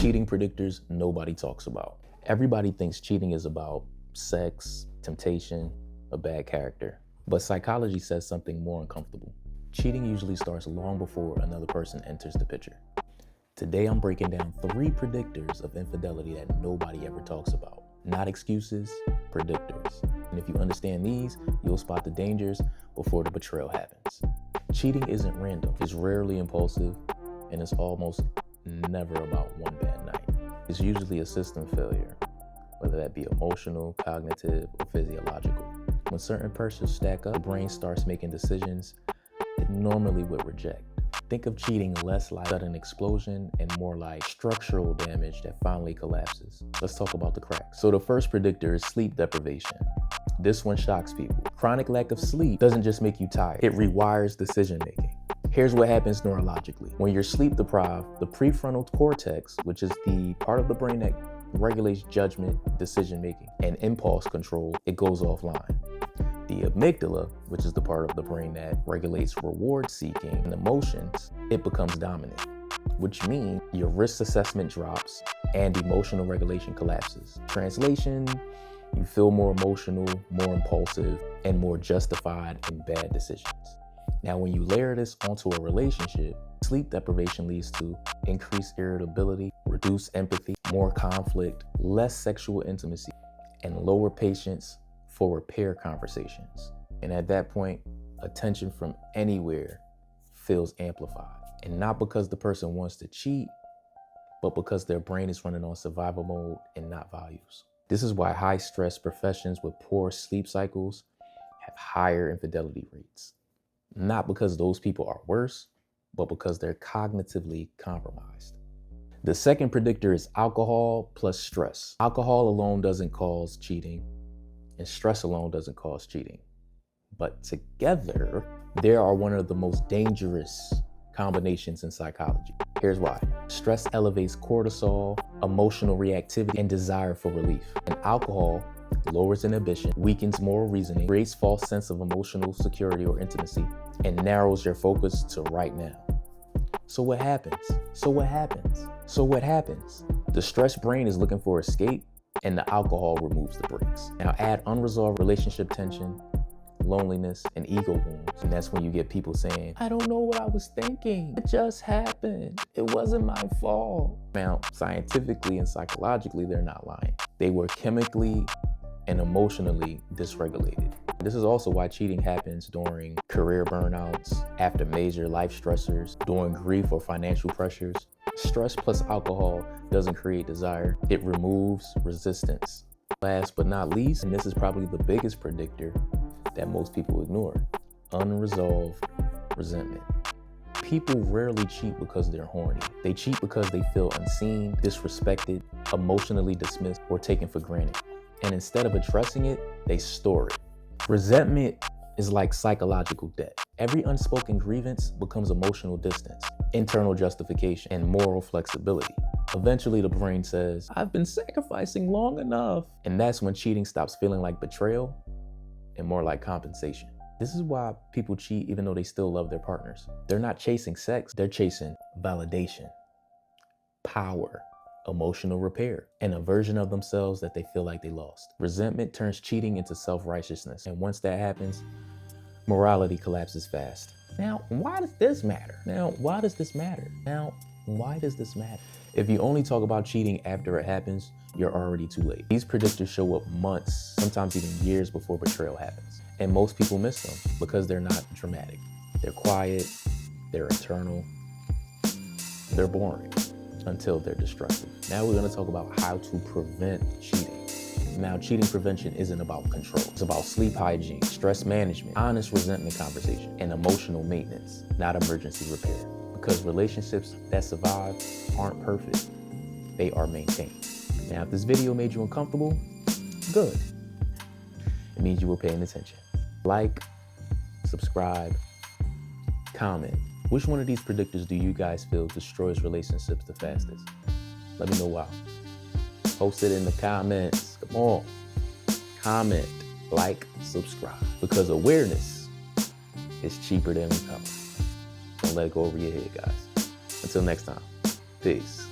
cheating predictors nobody talks about. Everybody thinks cheating is about sex, temptation, a bad character. But psychology says something more uncomfortable. Cheating usually starts long before another person enters the picture. Today I'm breaking down 3 predictors of infidelity that nobody ever talks about. Not excuses, predictors. And if you understand these, you'll spot the dangers before the betrayal happens. Cheating isn't random, it's rarely impulsive, and it's almost never about one bad night. It's usually a system failure, whether that be emotional, cognitive, or physiological. When certain pressures stack up, the brain starts making decisions it normally would reject. Think of cheating less like a sudden explosion and more like structural damage that finally collapses. Let's talk about the cracks. So the first predictor is sleep deprivation. This one shocks people. Chronic lack of sleep doesn't just make you tired, it rewires decision making. Here's what happens neurologically. When you're sleep deprived, the prefrontal cortex, which is the part of the brain that regulates judgment, decision making, and impulse control, it goes offline. The amygdala, which is the part of the brain that regulates reward seeking and emotions, it becomes dominant, which means your risk assessment drops and emotional regulation collapses. Translation, you feel more emotional, more impulsive, and more justified in bad decisions. Now, when you layer this onto a relationship, sleep deprivation leads to increased irritability, reduced empathy, more conflict, less sexual intimacy, and lower patience for repair conversations. And at that point, attention from anywhere feels amplified. And not because the person wants to cheat, but because their brain is running on survival mode and not values. This is why high stress professions with poor sleep cycles have higher infidelity rates. Not because those people are worse, but because they're cognitively compromised. The second predictor is alcohol plus stress. Alcohol alone doesn't cause cheating, and stress alone doesn't cause cheating. But together, they are one of the most dangerous combinations in psychology. Here's why. Stress elevates cortisol, emotional reactivity, and desire for relief. And alcohol lowers inhibition, weakens moral reasoning, creates false sense of emotional security or intimacy, and narrows your focus to right now. So what happens? The stressed brain is looking for escape, and the alcohol removes the brakes. Now add unresolved relationship tension, loneliness, and ego wounds. And that's when you get people saying, I don't know what I was thinking. It just happened. It wasn't my fault. Now, scientifically and psychologically, they're not lying. They were chemically and emotionally dysregulated. This is also why cheating happens during career burnouts, after major life stressors, during grief or financial pressures. Stress plus alcohol doesn't create desire, it removes resistance. Last but not least, and this is probably the biggest predictor that most people ignore, unresolved resentment. People rarely cheat because they're horny. They cheat because they feel unseen, disrespected, emotionally dismissed, or taken for granted. And instead of addressing it, they store it. Resentment is like psychological debt. Every unspoken grievance becomes emotional distance, internal justification, and moral flexibility. Eventually, the brain says, I've been sacrificing long enough. And that's when cheating stops feeling like betrayal and more like compensation. This is why people cheat even though they still love their partners. They're not chasing sex, they're chasing validation, power, emotional repair, and a version of themselves that they feel like they lost. Resentment turns cheating into self-righteousness. And once that happens, morality collapses fast. Now, why does this matter? If you only talk about cheating after it happens, you're already too late. These predictors show up months, sometimes even years before betrayal happens. And most people miss them because they're not dramatic. They're quiet, they're eternal, they're boring until they're destructive. Now we're gonna talk about how to prevent cheating. Now, cheating prevention isn't about control. It's about sleep hygiene, stress management, honest resentment conversation, and emotional maintenance, not emergency repair. Because relationships that survive aren't perfect, they are maintained. Now, if this video made you uncomfortable, good. It means you were paying attention. Like, subscribe, comment. Which one of these predictors do you guys feel destroys relationships the fastest? Let me know why. Post it in the comments. Come on. Comment, like, subscribe. Because awareness is cheaper than recovery. Don't let it go over your head, guys. Until next time, peace.